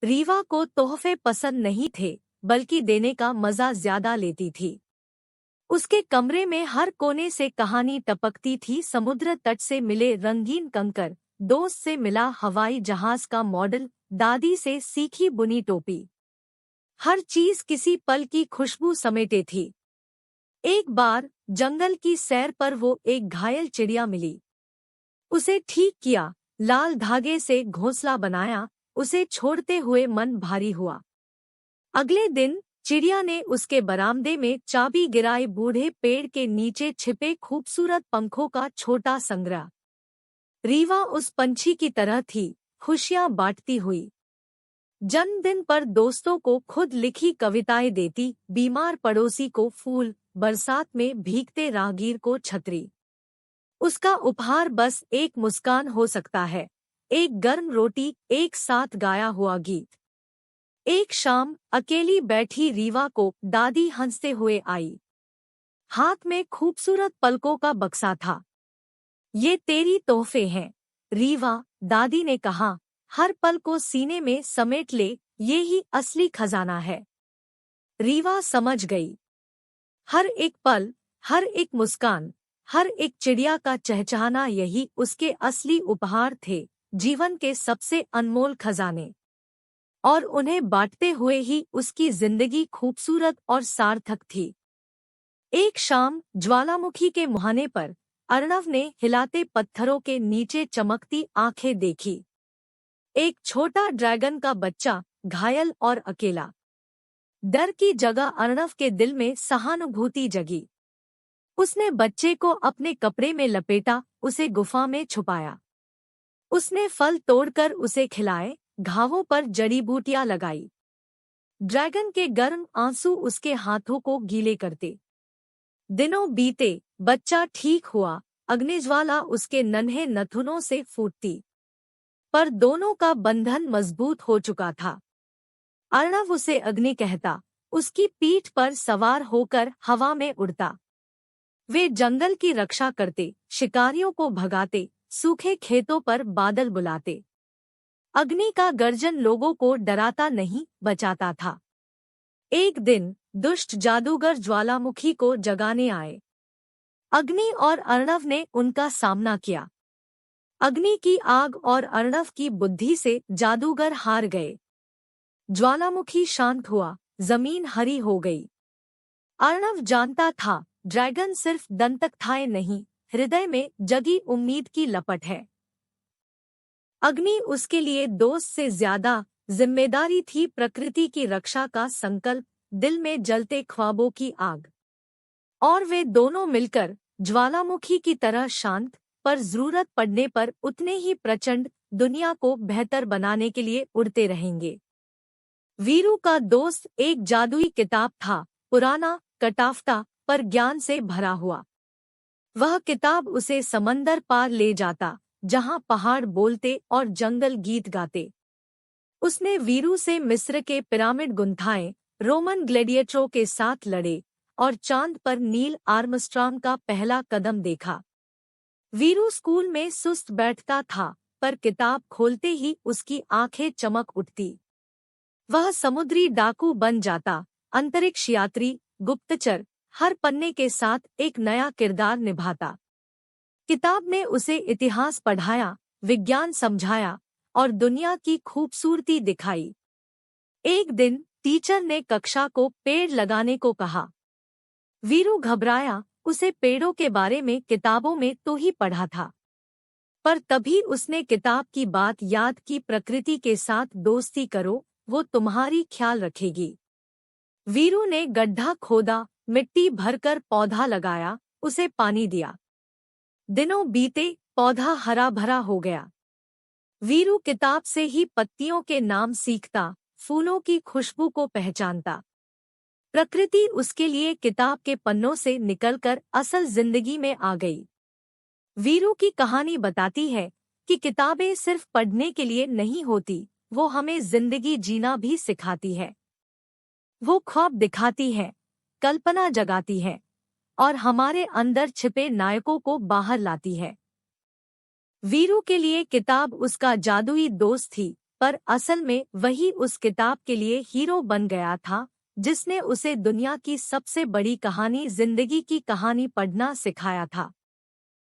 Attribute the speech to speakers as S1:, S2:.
S1: रीवा को तोहफे पसंद नहीं थे, बल्कि देने का मजा ज्यादा लेती थी। उसके कमरे में हर कोने से कहानी टपकती थी। समुद्र तट से मिले रंगीन कंकर, दोस्त से मिला हवाई जहाज का मॉडल, दादी से सीखी बुनी टोपी। हर चीज किसी पल की खुशबू समेटे थी। एक बार जंगल की सैर पर वो एक घायल चिड़िया मिली। उसे ठीक किया, लाल धागे से घोंसला बनाया। उसे छोड़ते हुए मन भारी हुआ। अगले दिन चिड़िया ने उसके बरामदे में चाबी गिराई, बूढ़े पेड़ के नीचे छिपे खूबसूरत पंखों का छोटा संग्रह। रीवा उस पंछी की तरह थी, खुशियां बांटती हुई। जन्मदिन पर दोस्तों को खुद लिखी कविताएं देती, बीमार पड़ोसी को फूल, बरसात में भीगते राहगीर को छतरी। उसका उपहार बस एक मुस्कान हो सकता है, एक गर्म रोटी, एक साथ गाया हुआ गीत। एक शाम अकेली बैठी रीवा को दादी हंसते हुए आई। हाथ में खूबसूरत पलकों का बक्सा था। ये तेरी तोहफे हैं रीवा, दादी ने कहा। हर पल को सीने में समेट ले, ये ही असली खजाना है। रीवा समझ गई। हर एक पल, हर एक मुस्कान, हर एक चिड़िया का चहचहाना, यही उसके असली उपहार थे, जीवन के सबसे अनमोल खजाने। और उन्हें बांटते हुए ही उसकी जिंदगी खूबसूरत और सार्थक थी। एक शाम ज्वालामुखी के मुहाने पर अर्णव ने हिलाते पत्थरों के नीचे चमकती आंखें देखी। एक छोटा ड्रैगन का बच्चा, घायल और अकेला। डर की जगह अर्णव के दिल में सहानुभूति जगी। उसने बच्चे को अपने कपड़े में लपेटा, उसे गुफा में छुपाया। उसने फल तोड़कर उसे खिलाए, घावों पर जड़ी बूटियां लगाई। ड्रैगन के गर्म आंसू उसके हाथों को गीले करते। दिनों बीते, बच्चा ठीक हुआ, अग्निज्वाला उसके नन्हे नथुनों से फूटती। पर दोनों का बंधन मजबूत हो चुका था। अर्णव उसे अग्नि कहता, उसकी पीठ पर सवार होकर हवा में उड़ता। वे जंगल की रक्षा करते, शिकारियों को भगाते, सूखे खेतों पर बादल बुलाते। अग्नि का गर्जन लोगों को डराता नहीं, बचाता था। एक दिन दुष्ट जादूगर ज्वालामुखी को जगाने आए। अग्नि और अर्णव ने उनका सामना किया। अग्नि की आग और अर्णव की बुद्धि से जादूगर हार गए। ज्वालामुखी शांत हुआ, जमीन हरी हो गई। अर्णव जानता था, ड्रैगन सिर्फ दंतकथाएं नहीं, हृदय में जगी उम्मीद की लपट है। अग्नि उसके लिए दोस्त से ज्यादा जिम्मेदारी थी, प्रकृति की रक्षा का संकल्प, दिल में जलते ख्वाबों की आग। और वे दोनों मिलकर ज्वालामुखी की तरह शांत, पर जरूरत पड़ने पर उतने ही प्रचंड, दुनिया को बेहतर बनाने के लिए उड़ते रहेंगे। वीरू का दोस्त एक जादुई किताब था, पुराना, कटाफ्टा, पर ज्ञान से भरा हुआ। वह किताब उसे समंदर पार ले जाता, जहां पहाड़ बोलते और जंगल गीत गाते। उसने वीरू से मिस्र के पिरामिड गुंथाए, रोमन ग्लैडिएटरों के साथ लड़े, और चांद पर नील आर्मस्ट्रांग का पहला कदम देखा। वीरू स्कूल में सुस्त बैठता था, पर किताब खोलते ही उसकी आंखें चमक उठती। वह समुद्री डाकू बन जाता, अंतरिक्ष यात्री, गुप्तचर, हर पन्ने के साथ एक नया किरदार निभाता। किताब ने उसे इतिहास पढ़ाया, विज्ञान समझाया, और दुनिया की खूबसूरती दिखाई। एक दिन टीचर ने कक्षा को पेड़ लगाने को कहा। वीरू घबराया, उसे पेड़ों के बारे में किताबों में तो ही पढ़ा था। पर तभी उसने किताब की बात याद की, प्रकृति के साथ दोस्ती करो, वो तुम्हारी ख्याल रखेगी। वीरू ने गड्ढा खोदा, मिट्टी भरकर पौधा लगाया, उसे पानी दिया। दिनों बीते, पौधा हरा भरा हो गया। वीरू किताब से ही पत्तियों के नाम सीखता, फूलों की खुशबू को पहचानता। प्रकृति उसके लिए किताब के पन्नों से निकलकर असल जिंदगी में आ गई। वीरू की कहानी बताती है कि किताबें सिर्फ पढ़ने के लिए नहीं होती, वो हमें जिंदगी जीना भी सिखाती है। वो ख्वाब दिखाती है, कल्पना जगाती है, और हमारे अंदर छिपे नायकों को बाहर लाती है। वीरू के लिए किताब उसका जादुई दोस्त थी, पर असल में वही उस किताब के लिए हीरो बन गया था, जिसने उसे दुनिया की सबसे बड़ी कहानी, जिंदगी की कहानी पढ़ना सिखाया था।